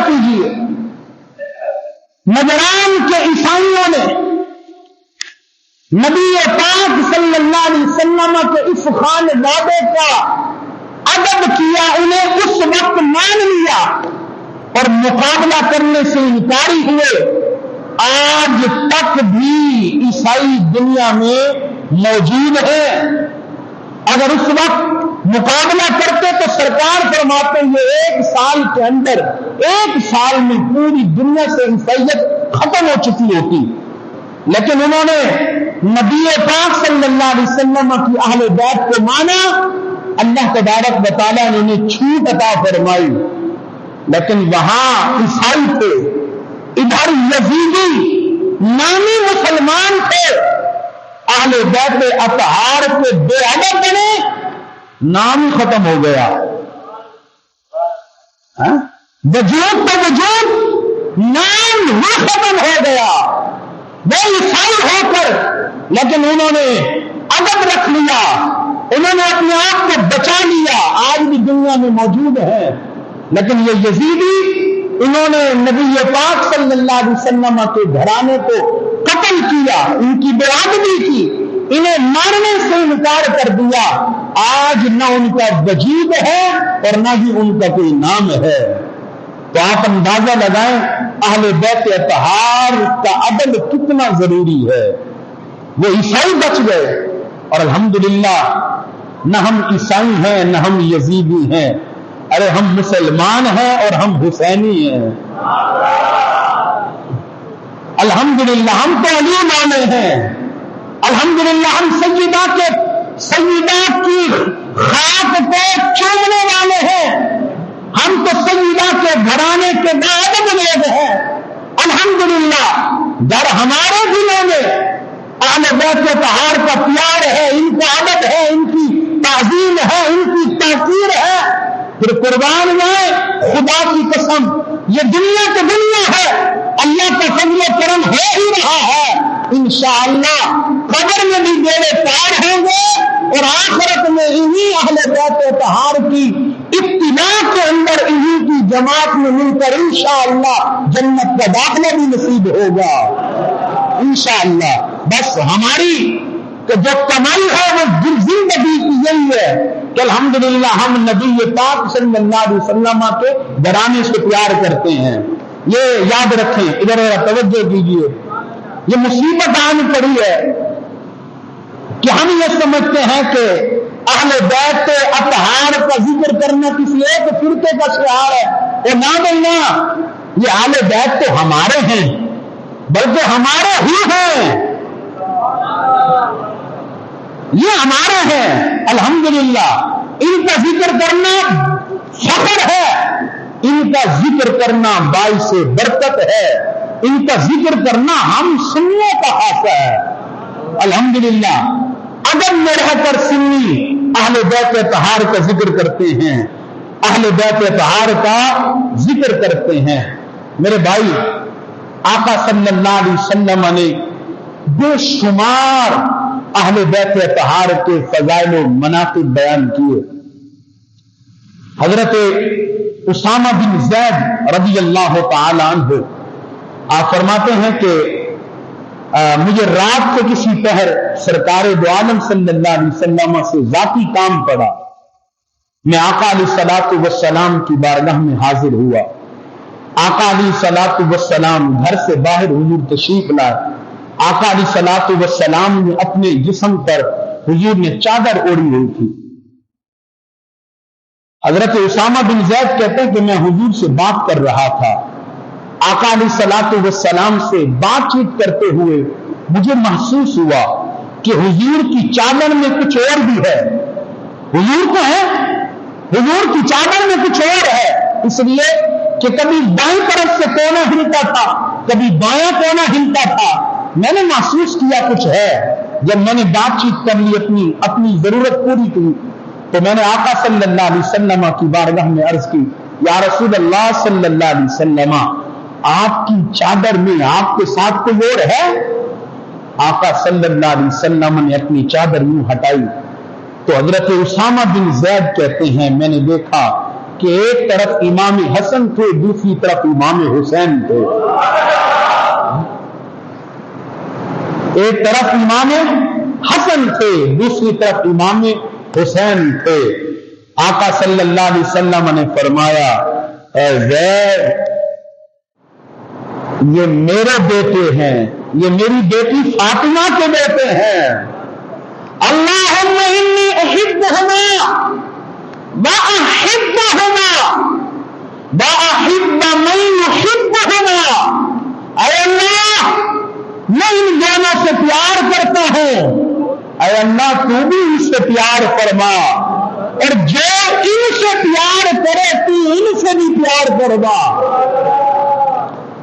کیجیے، نجران کے عیسائیوں نے نبی پاک صلی اللہ علیہ وسلم کے اس خانوادے کا ادب کیا، انہیں اس وقت مان لیا اور مقابلہ کرنے سے انکاری ہوئے۔ آج تک بھی عیسائی دنیا میں موجود ہیں۔ اگر اس وقت مقابلہ کرتے تو سرکار فرماتے ہیں ایک سال کے اندر، ایک سال میں پوری دنیا سے عیسائیت ختم ہو چکی ہوتی، لیکن انہوں نے نبی پاک صلی اللہ علیہ وسلم کی اہل بیت کو مانا، اللہ تبارک و تعالیٰ نے انہیں چھوٹ عطا فرمائی۔ لیکن وہاں عیسائی تھے، ادھر یزیدی نامی مسلمان تھے، اہل بیت اطہار کے بے ادب بنے، نام ہی ختم ہو گیا۔ وجود تو وجود، نام ہی ختم ہو گیا۔ وہ عیسائی ہو کر لیکن انہوں نے ادب رکھ لیا، انہوں نے اپنے آپ کو بچا لیا، آج بھی دنیا میں موجود ہے۔ لیکن یہ یزیدی، انہوں نے نبی پاک صلی اللہ علیہ وسلم کے گھرانے کو قتل کیا، ان کی بے ادبی کی، انہیں مارنے سے انکار کر دیا۔ آج نہ ان کا وجود ہے اور نہ ہی ان کا کوئی نام ہے۔ تو آپ اندازہ لگائیں اہل بیت اطہار کا ادب کتنا ضروری ہے۔ وہ عیسائی بچ گئے، اور الحمدللہ نہ ہم عیسائی ہیں نہ ہم یزیدی ہیں، ارے ہم مسلمان ہیں اور ہم حسینی ہیں۔ الحمدللہ ہم تو علی مانے ہیں، الحمدللہ ہم سیدہ کی خاک کو چومنے والے ہیں، ہم تو سیدہ کے گھرانے کے باادب لوگ ہیں۔ الحمدللہ در ہمارے دلوں میں اہل بیت اطہار کا پیار ہے، ان کا ادب ہے، ان کی تعظیم ہے، ان کی تاثیر ہے۔ پھر قربان جائے خدا کی قسم، یہ دنیا تو دنیا ہے، اللہ کا فضل و کرم ہو ہی رہا ہے۔ انشاءاللہ قبر میں بھی بیڑے پار ہوں گے اور آخرت میں انہی اہل بیت اطہار کی اتباع کے اندر انہی کی جماعت میں مل کر انشاءاللہ جنت کا داخلہ بھی نصیب ہوگا انشاءاللہ۔ بس ہماری جو کمائی ہے وہ زندگی کی یہی ہے کہ الحمدللہ ہم نبی پاک صلی اللہ علیہ وسلم کے گھرانے سے پیار کرتے ہیں۔ یہ یاد رکھیں، ادھر توجہ کیجیے، یہ مصیبت آنے پڑی ہے کہ ہم یہ سمجھتے ہیں کہ اہل بیت اطہار کا ذکر کرنا کسی ایک فرقے کا شعار ہے، اور نہ بولنا یہ اہل بیت تو ہمارے ہیں، بلکہ ہمارے ہی ہیں، یہ ہمارے ہیں۔ الحمدللہ ان کا ذکر کرنا فخر ہے، ان کا ذکر کرنا باعث برکت ہے، ان کا ذکر کرنا ہم سننے کا حق ہے۔ الحمدللہ ادب میں رہ کر سنی اہل بیت اطہار کا ذکر کرتے ہیں، اہل بیت اطہار کا ذکر کرتے ہیں۔ میرے بھائی، آقا صلی اللہ علیہ وسلم نے بے شمار اہل بیت اطہار کے فضائل و مناقب بیان کیے۔ حضرت اسامہ بن زید رضی اللہ تعالی عنہ آپ فرماتے ہیں کہ مجھے رات کے کسی پہر سرکار دو عالم صلی اللہ علیہ وسلم سے ذاتی کام پڑا، میں آقا علیہ الصلوۃ والسلام کی بارگاہ میں حاضر ہوا۔ آقا علیہ الصلوۃ والسلام گھر سے باہر حضور تشریف لائے۔ آقا علیہ الصلوۃ والسلام نے اپنے جسم پر حضور نے چادر اوڑھی ہوئی تھی۔ حضرت اسامہ بن زید کہتے ہیں کہ میں حضور سے بات کر رہا تھا، آقا علیہ الصلوۃ والسلام سے بات چیت کرتے ہوئے مجھے محسوس ہوا کہ حضور کی چادر میں کچھ اور بھی ہے۔ حضور کو ہے، حضور کی چادر میں کچھ اور ہے، اس لیے کہ کبھی بائیں طرف سے کونا ہلتا تھا، کبھی بایاں کونا ہلتا تھا۔ میں نے محسوس کیا کچھ ہے۔ جب میں نے بات چیت کر لی، اپنی ضرورت پوری کی، تو میں نے آقا صلی اللہ علیہ وسلم کی بارگاہ میں عرض کی، یا رسول اللہ صلی اللہ علیہ وسلم، آپ کی چادر میں آپ کے ساتھ کوئی اور ہے؟ آقا صلی اللہ علیہ وسلم نے اپنی چادر یوں ہٹائی تو حضرت اسامہ بن زید کہتے ہیں میں نے دیکھا کہ کہ ایک طرف امام حسن تھے، دوسری طرف امام حسین تھے. ایک طرف امام حسن تھے، دوسری طرف امام حسین تھے. آقا صلی اللہ علیہ وسلم نے فرمایا اے زید، یہ میرے بیٹے ہیں، یہ میری بیٹی فاطمہ کے بیٹے ہیں. اللہم انی احبہما واحبہما واحب من یحبہما. اے اللہ، میں ان دونوں سے پیار کرتا ہوں، اے اللہ تو بھی ان سے پیار فرما، اور جو ان سے پیار کرے تو ان سے بھی پیار کروا.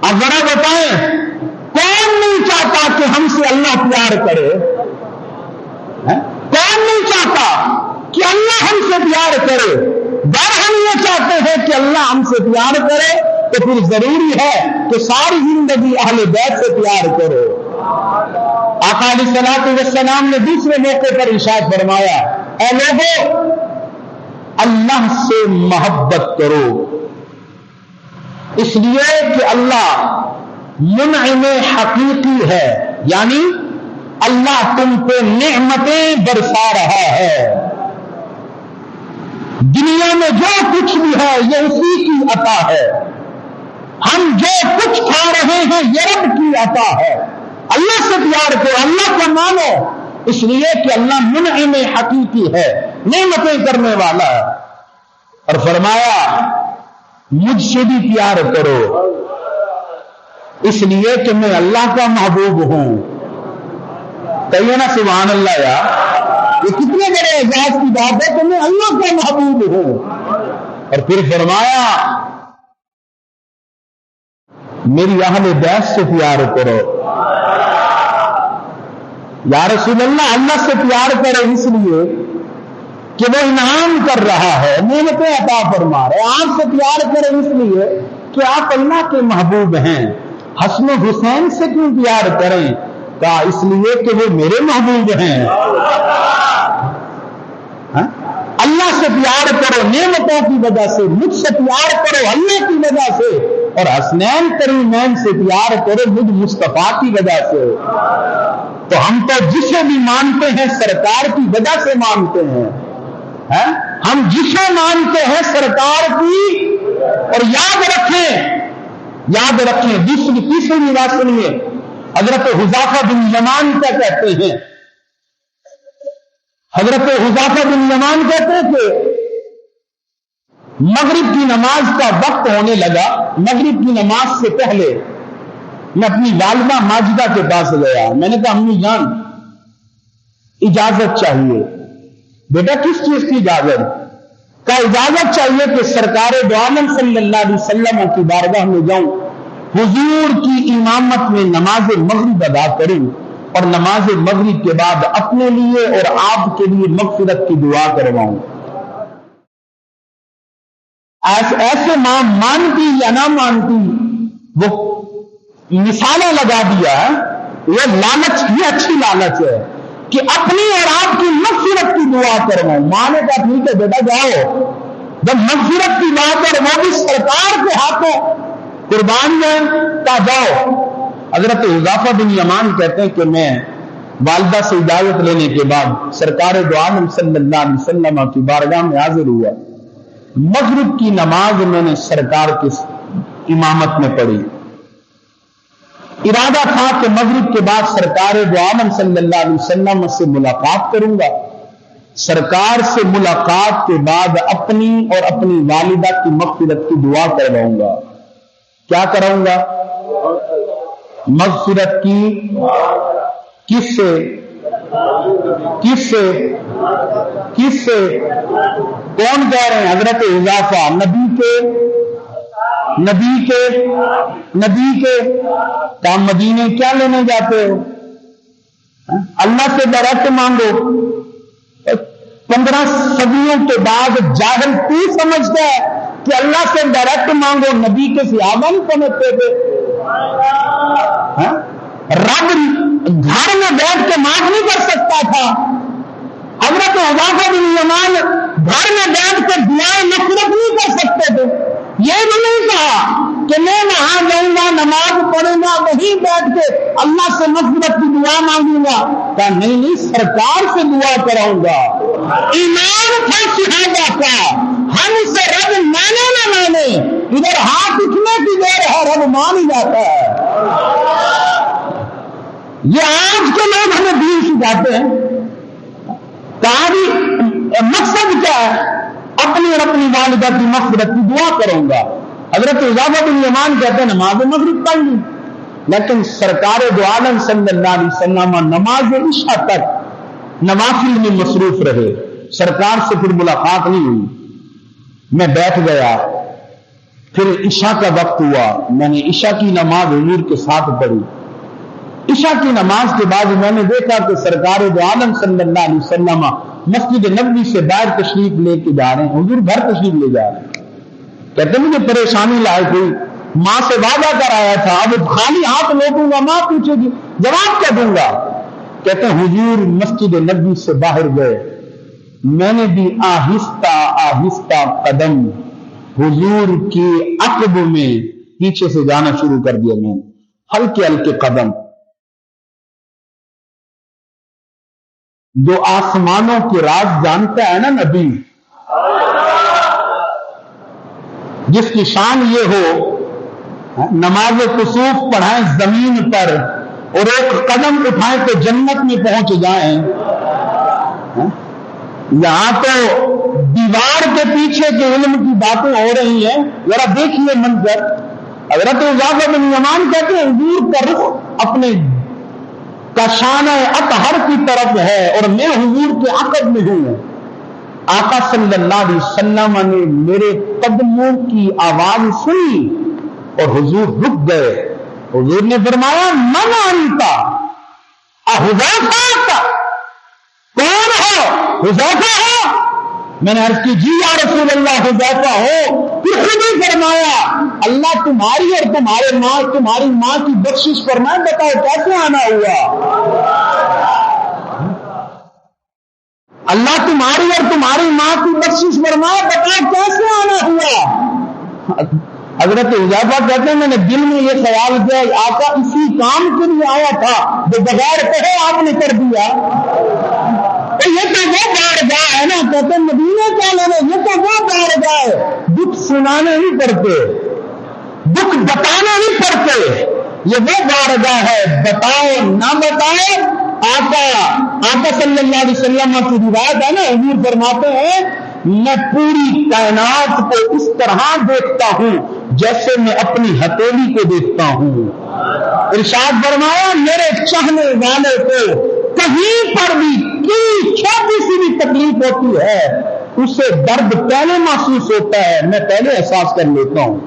اب ذرا بتائیں، کون نہیں چاہتا کہ ہم سے اللہ پیار کرے؟ کون نہیں چاہتا کہ اللہ ہم سے پیار کرے؟ گر ہم یہ چاہتے ہیں کہ اللہ ہم سے پیار کرے تو پھر ضروری ہے کہ ساری زندگی اہل بیت سے پیار کرو. آقا علیہ الصلوۃ والسلام نے دوسرے موقع پر ارشاد فرمایا اے لوگو، اللہ سے محبت کرو، اس لیے کہ اللہ منعم حقیقی ہے، یعنی اللہ تم پہ نعمتیں برسا رہا ہے. دنیا میں جو کچھ بھی ہے یہ اسی کی عطا ہے. ہم جو کچھ کھا رہے ہیں یہ رب کی عطا ہے. اللہ سے پیار کرو، اللہ کو مانو، اس لیے کہ اللہ منعم حقیقی ہے، نعمتیں کرنے والا ہے. اور فرمایا مجھ سے بھی پیار کرو، اس لیے کہ میں اللہ کا محبوب ہوں. کہیے نا سبحان اللہ. یار یہ کتنے بڑے اعزاز کی بات ہے کہ میں اللہ کا محبوب ہوں. اور پھر فرمایا میری اہل بیت سے پیار کرو. یا رسول اللہ، اللہ سے پیار کرے اس لیے کہ وہ انعام کر رہا ہے، نعمتیں عطا فرما رہے. آپ سے پیار کرے اس لیے کہ آپ اللہ کے محبوب ہیں. حسن و حسین سے کیوں پیار کریں؟ کہا اس لیے کہ وہ میرے محبوب ہیں. اللہ سے پیار کرو نعمتوں کی وجہ سے، مجھ سے پیار کرو اللہ کی وجہ سے، اور حسنین کریمین سے پیار کرو مجھ مصطفیٰ کی وجہ سے. تو ہم تو جسے بھی مانتے ہیں سرکار کی وجہ سے مانتے ہیں. ہم جسے مانتے ہیں سرکار کی. اور یاد رکھیں تیسری بات سنیے. حضرت حذیفہ بن یمان کیا کہتے ہیں؟ حضرت حذیفہ بن یمان کہتے ہیں کہ مغرب کی نماز کا وقت ہونے لگا. مغرب کی نماز سے پہلے میں اپنی والدہ ماجدہ کے پاس گیا. میں نے کہا امی جان اجازت چاہیے. بیٹا کس چیز کی اجازت؟ کا اجازت چاہیے کہ سرکار دو عالم صلی اللہ علیہ وسلم کی بارگاہ میں جاؤں، حضور کی امامت میں نماز مغرب ادا کروں، اور نماز مغرب کے بعد اپنے لیے اور آپ کے لیے مغفرت کی دعا کرواؤں. ایسے ماں مانتی یا نہ مانتی، وہ مثالیں لگا دیا. یہ لالچ، یہ اچھی لالچ ہے کہ اپنی اور آپ کی مغفرت کی دعا کرواؤں. ماں نے کہا ٹھیک ہے بیٹا جاؤ. جب مغفرت کی بات اور وہ بھی سرکار کے ہاتھوں قربان جائیں کا جاؤ. حضرت حذیفہ بن یمان کہتے ہیں کہ میں والدہ سے اجازت لینے کے بعد سرکار دو عالم صلی اللہ علیہ وسلم کی بارگاہ میں حاضر ہوا. مغرب کی نماز میں نے سرکار کی امامت میں پڑھی. ارادہ تھا کہ مغرب کے بعد سرکار دو عالم صلی اللہ علیہ وسلم سے ملاقات کروں گا. سرکار سے ملاقات کے بعد اپنی اور اپنی والدہ کی مغفرت کی دعا کرواؤں گا. کیا کراؤں گا؟ مغفرت کی. کس سے؟ کس سے؟ کس سے؟ کون کہہ رہے ہیں؟ حضرت حذیفہ. نبی کے کام مدینے کیا لینے جاتے ہو؟ اللہ سے ڈائریکٹ مانگو. 15 صدیوں کے بعد جاہل تو سمجھتا ہے کہ اللہ سے ڈائریکٹ مانگو. نبی کے صحابہ نہیں سمجھتے تھے. رب گھر میں بیٹھ کے معاف نہیں کر سکتا تھا. حضرت حذیفہ بن یمان گھر میں بیٹھ کے دعائیں مغفرت نہیں کر سکتا وہیں بیٹھ کے اللہ سے مغفرت کی دعا مانگوں گا؟ کہا نہیں، سرکار سے دعا کراؤں گا۔ ایمان تھا صحابہ کا، ہم سے رب مانے نہ مانے، ادھر ہاتھ اٹھنے کی دیر ہے، رب مان ہی جاتا ہے۔ یہ آج کے لوگ ہمیں دین سکھاتے ہیں۔ کہا بھی مقصد کیا ہے؟ اپنی اور اپنی والدہ کی مغفرت کی دعا کروں گا۔ حضرت حذیفہ بن یمان کہتے ہیں نماز مغرب پڑھ لی، لیکن سرکار دو عالم صلی اللہ علیہ وسلم نماز عشاء تک نوافل میں مصروف رہے، سرکار سے پھر ملاقات نہیں ہوئی۔ میں بیٹھ گیا، پھر عشاء کا وقت ہوا، میں نے عشاء کی نماز حضور کے ساتھ پڑھی۔ عشاء کی نماز کے بعد میں نے دیکھا کہ سرکار دو عالم صلی اللہ علیہ وسلم مسجد نبوی سے باہر تشریف لے کے جا رہے ہیں، حضور گھر تشریف لے جا رہے ہیں۔ کہتے مجھے پریشانی لاحق ہوئی، ماں سے وعدہ کر آیا تھا، اب خالی ہاتھ لوٹوں گا، ماں پوچھے گی جواب کیا دوں گا؟ کہتے ہیں حضور مسجد نبوی سے باہر گئے، میں نے بھی آہستہ آہستہ قدم حضور کی عقب میں پیچھے سے جانا شروع کر دیا، میں ہلکے ہلکے قدم۔ جو آسمانوں کے راز جانتا ہے نا نبی، جس کی شان یہ ہو نماز کسوف پڑھائیں زمین پر اور ایک قدم اٹھائیں تو جنت میں پہنچ جائیں۔ یہاں تو دیوار کے پیچھے کے علم کی باتیں ہو رہی ہیں، ذرا دیکھیے منظر۔ حضرت حذیفہ بن یمان کہتے ہیں حضور کا رخ اپنے کا شانہ اطہر کی طرف ہے اور میں حضور کے عقب میں ہوں۔ آقا صلی اللہ علیہ وسلم نے میرے قدموں کی آواز سنی اور حضور رک گئے۔ حضور نے فرمایا من انت حذیفہ، کون ہو؟ حذیفہ ہو؟ میں نے عرض کی جی یا رسول اللہ حذیفہ ہو۔ پھر خود ہی فرمایا اللہ تمہاری اور تمہاری ماں کی بخشش فرمائے، بتاؤ کیسے آنا ہوا؟ اللہ تمہاری اور تمہاری ماں کی بخشش فرمائے، بتاؤ کیسے آنا ہوا؟ حضرت حذیفہ کہتے ہیں میں نے دل میں یہ خیال کیا آقا اسی کام کے لیے آیا تھا جو بغیر کہے آپ نے کر دیا۔ یہ تو وہ بارگاہ ہے نا، کہتے ہیں مدینے کیا لینا، یہ تو وہ بارگاہ ہے، دکھ سنانے نہیں پڑتے، دکھ بتانا نہیں پڑتے، یہ وہ بارگاہ ہے بتاؤ نہ بتاؤ۔ آقا صلی اللہ علیہ وسلم کی روایت ہے نا، حضور فرماتے ہیں میں پوری کائنات کو اس طرح دیکھتا ہوں جیسے میں اپنی ہتھیلی کو دیکھتا ہوں۔ ارشاد فرمایا میرے چاہنے والے کو کہیں پر بھی چھوٹی سی بھی تکلیف ہوتی ہے، اسے درد پہلے محسوس ہوتا ہے، میں پہلے احساس کر لیتا ہوں۔